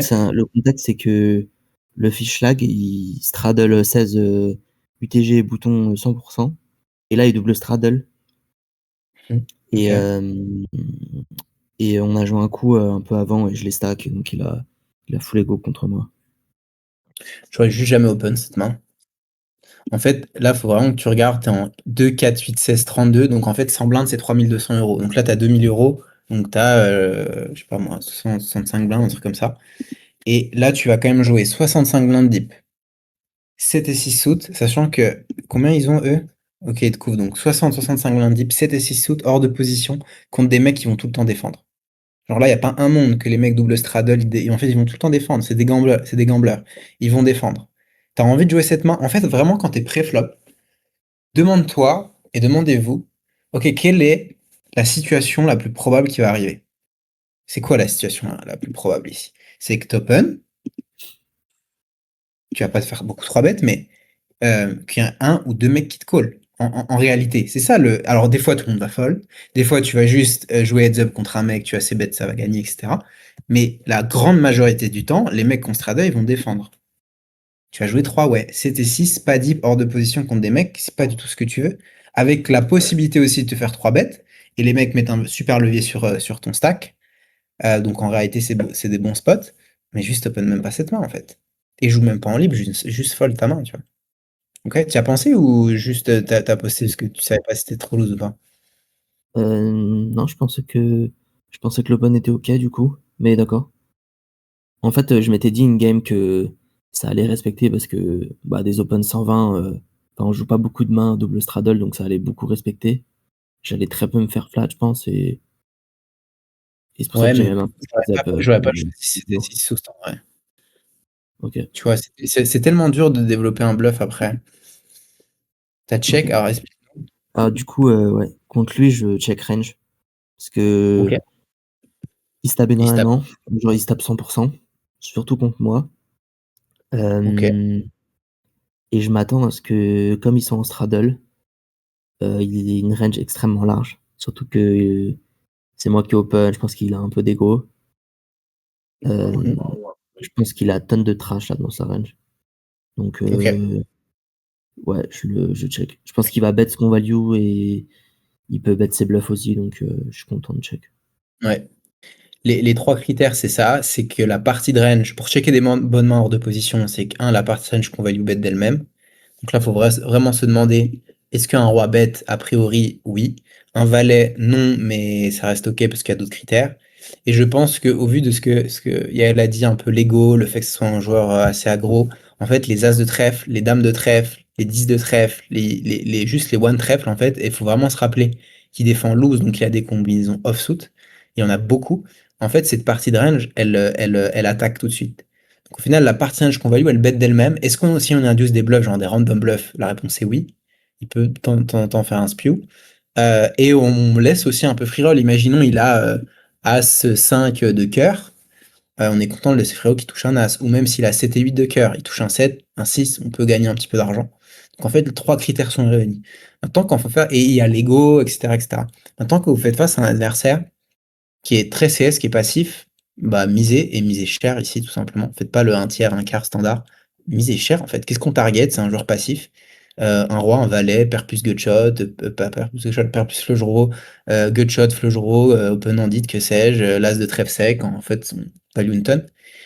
Le contexte, c'est que le fish lag, il straddle 16 UTG bouton 100%. Et là, il double straddle. Et, Ok. et on a joué un coup un peu avant et je l'ai stack. Donc il a full ego contre moi. J'aurais juste jamais open cette main. En fait, là, il faut vraiment que tu regardes, tu es en 2, 4, 8, 16, 32. Donc, en fait, 100 blindes, c'est 3200 euros. Donc là, tu as 2000 euros. Donc, tu as, je sais pas moi, 60, 65 blindes, un truc comme ça. Et là, tu vas quand même jouer 65 blindes deep, 7 et 6 suites, sachant que combien ils ont, eux? Ok, ils te couvrent donc 60, 65 blindes deep, 7 et 6 suites hors de position contre des mecs qui vont tout le temps défendre. Genre là, il n'y a pas un monde que les mecs double straddle, en fait, ils vont tout le temps défendre. C'est des gamblers, c'est des gamblers. Ils vont défendre. T'as envie de jouer cette main? En fait, vraiment, quand t'es pré-flop, demande-toi et demandez-vous, ok, quelle est la situation la plus probable qui va arriver? C'est quoi la situation la plus probable ici? C'est que t'open, tu vas pas te faire beaucoup 3 bêtes, mais qu'il y a un ou deux mecs qui te call. En réalité, c'est ça le. Alors, des fois, tout le monde va fold. Des fois, tu vas juste jouer heads up contre un mec, tu as assez bêtes, ça va gagner, etc. Mais la grande majorité du temps, les mecs qu'on strada, ils vont défendre. Tu vas jouer 3 ouais. 7 et 6, pas deep, hors de position contre des mecs, c'est pas du tout ce que tu veux. Avec la possibilité aussi de te faire 3 bêtes. Et les mecs mettent un super levier sur ton stack. Donc en réalité, c'est des bons spots. Mais juste open même pas cette main, en fait. Et joue même pas en libre, juste fold ta main, tu vois. Ok, tu as pensé ou juste t'as posté parce que tu savais pas si c'était trop loose ou pas? Non, je pensais que l'open était ok du coup. Mais d'accord. En fait, je m'étais dit in-game que ça allait respecter parce que bah, des open 120, enfin, on joue pas beaucoup de mains double straddle, donc ça allait beaucoup respecter. J'allais très peu me faire flat, je pense, et c'est pour ça Ouais, que j'ai mais même un peu heads up, j'aurais pas comme choisi 6 et 6 sous en vrai. ok. Tu vois, c'est tellement dur de développer un bluff après. T'as check, Ok. alors explique. Ah, du coup, ouais, contre lui, je check range parce Ok. que il se tape Il se tape. énormément, genre il se tape 100%, surtout contre moi. Ok. Et je m'attends à ce que, comme ils sont en straddle, il ait une range extrêmement large. Surtout que c'est moi qui open, je pense qu'il a un peu d'ego. Mhm. Je pense qu'il a tonne de trash là dans sa range. Donc Ok. ouais, je check. Je pense qu'il va bet son value et il peut bet ses bluffs aussi, donc je suis content de check. Ouais. Les trois critères, c'est ça, c'est que la partie de range, pour checker des bonnes mains hors de position, c'est que, un, la partie de range qu'on value bet d'elle-même. Donc là, il faut vraiment se demander, est-ce qu'un roi bête, a priori, oui. Un valet, non, mais ça reste ok parce qu'il y a d'autres critères. Et je pense qu'au vu de ce que Yael a dit, un peu l'ego, le fait que ce soit un joueur assez aggro, en fait, les as de trèfle, les dames de trèfle, les 10 de trèfle, juste les one trèfle, en fait, il faut vraiment se rappeler qu'il défend loose, donc il y a des combinaisons offsuit. Il y en a beaucoup. En fait, cette partie de range, elle attaque tout de suite. Donc, au final, la partie range qu'on value, elle bête d'elle-même. Est-ce qu'on aussi on induce des bluffs, genre des random bluffs? La réponse est oui. Il peut de temps en temps faire un spew. Et on laisse aussi un peu free roll. Imaginons, il a As 5 de cœur. On est content de laisser free roll qui touche un As. Ou même s'il a 7 et 8 de cœur, il touche un 7, un 6, on peut gagner un petit peu d'argent. Donc en fait, les trois critères sont réunis. Maintenant, quand faut faire, et il y a l'ego, etc., etc. Maintenant que vous faites face à un adversaire qui est très CS, qui est passif, bah misez et misez cher ici tout simplement. Faites pas le un tiers, un quart standard. Misez cher en fait. Qu'est-ce qu'on target? C'est un joueur passif. Un roi, un valet, pair plus gutshot, pas pair plus gutshot, pair plus flush draw, gutshot, flush draw, open handed, que sais-je, l'as de trèfle sec, en fait, son value une tonne.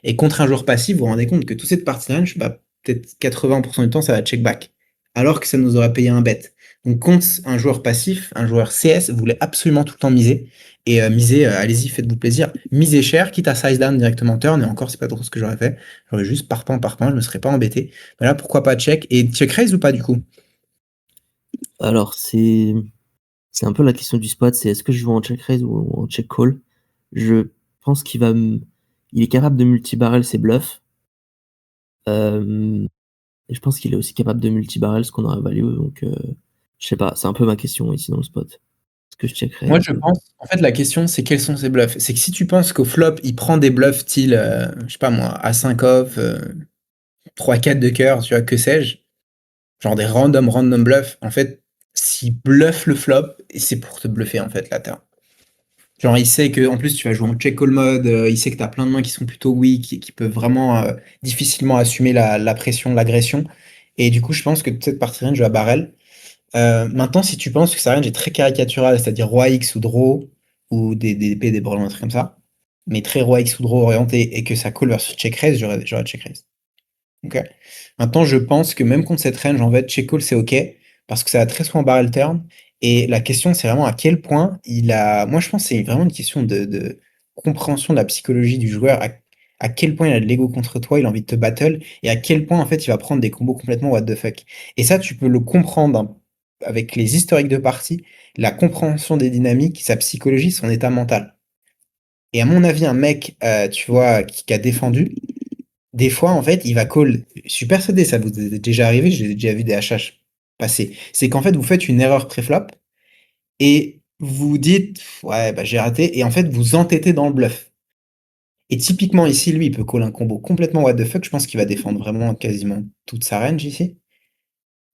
Et contre un joueur passif, vous vous rendez compte que toute cette partie range, bah, peut-être 80% du temps, ça va check back. Alors que ça nous aurait payé un bet. Donc contre un joueur passif, un joueur CS, vous voulez absolument tout le temps miser. Et miser, allez-y, faites-vous plaisir. Misez cher, quitte à size down directement turn, et encore, c'est pas trop ce que j'aurais fait. J'aurais juste par pan, je me serais pas embêté. Mais là, pourquoi pas check? Et check raise ou pas du coup? Alors c'est un peu la question du spot, c'est est-ce que je joue en check raise ou en check call? Je pense il est capable de multi-barrel ses bluffs. Euh, et je pense qu'il est aussi capable de multi-barrel ce qu'on aurait value, donc je sais pas, c'est un peu ma question ici dans le spot. Est-ce que je check Moi, raise je pense, en fait, la question, c'est quels sont ses bluffs? C'est que si tu penses qu'au flop, il prend des bluffs style, je sais pas moi, A5 off, 3-4 de cœur, tu vois, que sais-je, genre des random bluffs, en fait, s'il bluffe le flop, et c'est pour te bluffer, en fait, la terre. Genre, il sait que en plus tu vas jouer en check call mode, il sait que tu as plein de mains qui sont plutôt weak, qui peuvent vraiment difficilement assumer la pression, l'agression. Et du coup, je pense que cette partie range va barrel. Maintenant, si tu penses que sa range est très caricaturale, c'est-à-dire roi X ou draw, ou des épées, des brûlants, un truc comme ça, mais très roi X ou draw orienté, et que ça call versus check raise, j'aurais check raise. Ok. Maintenant, je pense que même contre cette range, en fait, check call, c'est OK, parce que ça a très souvent barrel turn. Et la question, c'est vraiment à quel point il a. Moi, je pense que c'est vraiment une question de compréhension de la psychologie du joueur, à quel point il a de l'ego contre toi, il a envie de te battle, et à quel point, en fait, il va prendre des combos complètement what the fuck. Et ça, tu peux le comprendre hein, avec les historiques de partie, la compréhension des dynamiques, sa psychologie, son état mental. Et à mon avis, un mec, tu vois, qui a défendu, des fois, en fait, il va call. Je suis persuadé, ça vous est déjà arrivé, j'ai déjà vu des HH passer. C'est qu'en fait, vous faites une erreur pré-flop et vous vous dites, ouais, bah, j'ai raté, et en fait, vous entêtez dans le bluff. Et typiquement, ici, lui, il peut call un combo complètement what the fuck. Je pense qu'il va défendre vraiment quasiment toute sa range ici.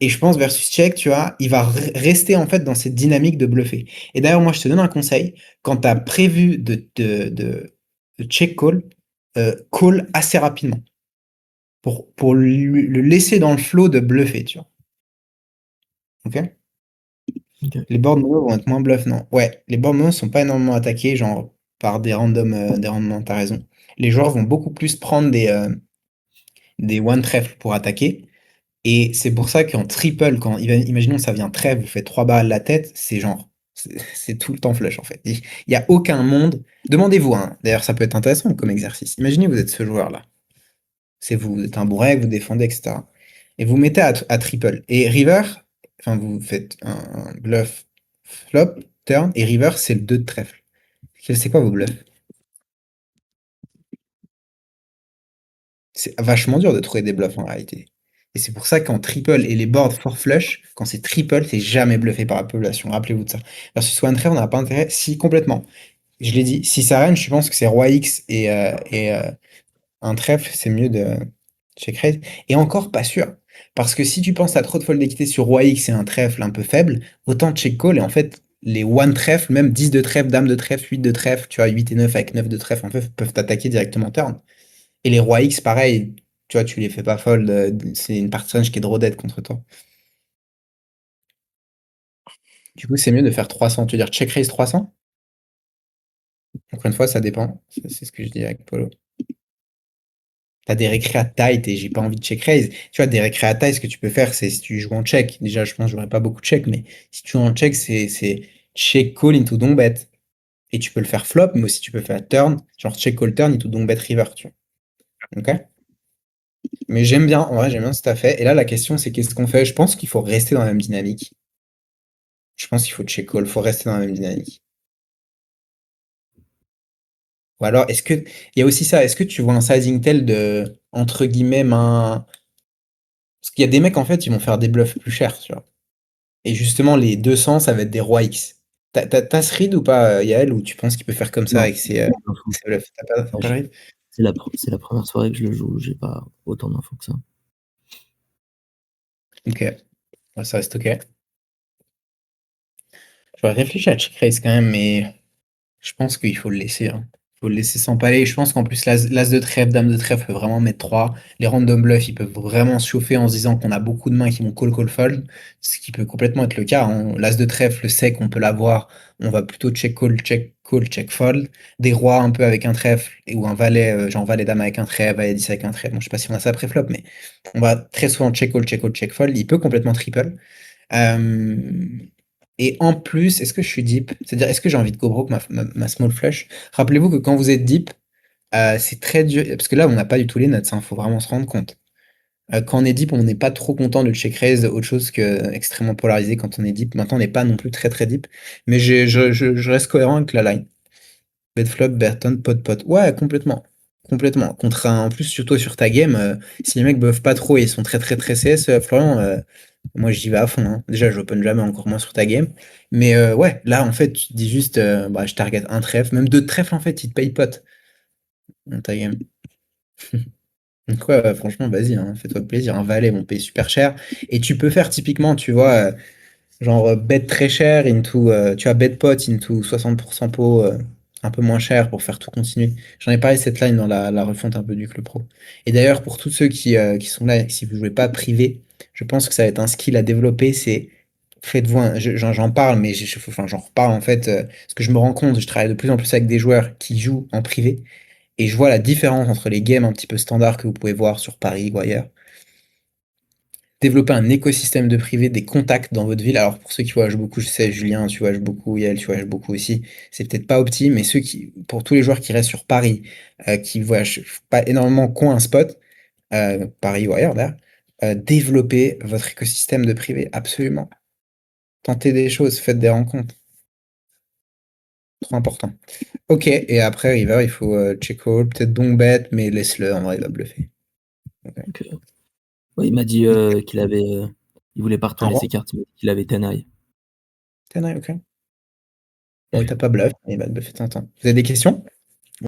Et je pense versus check, tu vois, il va rester en fait dans cette dynamique de bluffer. Et d'ailleurs, moi, je te donne un conseil. Quand tu as prévu de check call, call assez rapidement pour le laisser dans le flow de bluffer, tu vois. Ok? Ok. Les board mono vont être moins bluff, non. Ouais, les board mono sont pas énormément attaqués, genre par des randoms, t'as raison. Les joueurs vont beaucoup plus prendre des one trèfle pour attaquer. Et c'est pour ça qu'en triple, imaginons ça vient trèfle, vous faites 3 balles à la tête, c'est genre, c'est tout le temps flush en fait. Il n'y a aucun monde. Demandez-vous, hein, d'ailleurs ça peut être intéressant comme exercice. Imaginez vous êtes ce joueur-là. C'est vous, vous êtes un bourrec, vous défendez, etc. Et vous mettez à triple. Et river, enfin vous faites un bluff flop, turn, et river c'est le 2 de trèfle. C'est quoi vos bluffs? C'est vachement dur de trouver des bluffs en réalité. Et c'est pour ça qu'en triple et les boards for flush, quand c'est triple, c'est jamais bluffé par la population. Rappelez-vous de ça. Versus one trèfle, on n'a pas intérêt. Si, complètement. Je l'ai dit, si ça reine, je pense que c'est roi X et un trèfle, c'est mieux de check raise. Et encore pas sûr. Parce que si tu penses à trop de fold d'équité sur roi X et un trèfle un peu faible, autant check call et en fait, les one trèfle, même 10 de trèfle, dame de trèfle, 8 de trèfle, tu vois, 8 et 9 avec 9 de trèfle, en fait, peuvent t'attaquer directement turn. Et les rois X, pareil, tu vois, tu les fais pas fold, c'est une partie range qui est draw dead contre toi. Du coup, c'est mieux de faire 300. Tu veux dire check raise 300? Encore une fois, ça dépend. C'est ce que je dis avec Polo. T'as des récré à tight et j'ai pas envie de check raise. Tu vois, des récré à taille, ce que tu peux faire, c'est si tu joues en check. Déjà, je pense que j'aurais pas beaucoup de check, mais si tu joues en check, c'est check call into don't bet. Et tu peux le faire flop, mais aussi tu peux faire turn, genre check call turn into don't bet river, tu vois. Ok? Mais j'aime bien, en vrai, j'aime bien ce que t'as fait. Et là, la question, c'est qu'est-ce qu'on fait? Je pense qu'il faut rester dans la même dynamique. Je pense qu'il faut check call, faut rester dans la même dynamique. Ou alors, il y a aussi ça, est-ce que tu vois un sizing tel de, entre guillemets, main. Parce qu'il y a des mecs, en fait, ils vont faire des bluffs plus chers, tu vois. Et justement, les 200, ça va être des rois X. T'as ce read ou pas, Yael, ou tu penses qu'il peut faire comme ça Non, avec info. ses bluffs? T'as Là, pas le read? c'est la première soirée que je le joue, j'ai pas autant d'infos que ça. Ok, ouais, ça reste ok. J'aurais réfléchi à check raise quand même, mais je pense qu'il faut le laisser, hein. Faut le laisser s'empaler. Je pense qu'en plus, l'as de trèfle, dame de trèfle peut vraiment mettre 3. Les random bluffs, ils peuvent vraiment se chauffer en se disant qu'on a beaucoup de mains qui vont call, call, fold. Ce qui peut complètement être le cas, hein. L'as de trèfle sec, on peut l'avoir. On va plutôt check call, check fold. Des rois un peu avec un trèfle ou un valet, genre valet dame avec un trèfle, valet 10 avec un trèfle. Bon, je sais pas si on a ça pré-flop, mais on va très souvent check call, check call, check fold. Il peut complètement triple. Euh, et en plus, est-ce que je suis deep? C'est-à-dire, est-ce que j'ai envie de go broke ma small flush? Rappelez-vous que quand vous êtes deep, c'est très dur. Parce que là, on n'a pas du tout les nuts, il faut vraiment se rendre compte. Quand on est deep, on n'est pas trop content de check raise autre chose que extrêmement polarisé quand on est deep. Maintenant, on n'est pas non plus très très deep. Mais je reste cohérent avec la line. Bet flop, Burton, pot pot. Ouais, complètement. Complètement. En plus, surtout sur ta game, si les mecs buffent pas trop et ils sont très très très CS, Florian, moi j'y vais à fond, hein. Déjà, je open jamais encore moins sur ta game. Mais ouais, là en fait, tu te dis juste, bah, je target un trèfle, même deux trèfles en fait, ils te payent pot dans ta game. Donc ouais, franchement, vas-y, hein, fais-toi plaisir. Un valet, on paye super cher. Et tu peux faire typiquement, tu vois, genre bet très cher into, tu as bet pot into 60% pot. un peu moins cher pour faire tout continuer. J'en ai parlé de cette line dans la refonte un peu du Club Pro. Et d'ailleurs, pour tous ceux qui sont là, si vous jouez pas privé, je pense que ça va être un skill à développer, c'est faites-vous j'en parle, mais enfin, j'en reparle en fait, parce que je me rends compte, je travaille de plus en plus avec des joueurs qui jouent en privé, et je vois la différence entre les games un petit peu standards que vous pouvez voir sur Paris ou ailleurs. Développer un écosystème de privé, des contacts dans votre ville. Alors pour ceux qui voyagent beaucoup, je sais, Julien, tu voyages beaucoup, Yael, tu voyages beaucoup aussi. C'est peut-être pas opti, mais pour tous les joueurs qui restent sur Paris, qui voyagent pas énormément, qui ont un spot, Paris ou ailleurs d'ailleurs, développez votre écosystème de privé, absolument. Tentez des choses, faites des rencontres. Trop important. Ok, et après River, il faut check all, peut-être donc bête, mais laisse-le, en vrai, il va bluffer. Ok. Donc, ouais, il m'a dit qu'il avait, il voulait pas Un retourner roi? ses cartes, il m'a dit qu'il avait Tenaille. Tenai, ok. Bon, il Ouais. t'a pas bluff, mais il va te bluffer de temps en temps. Vous avez des questions?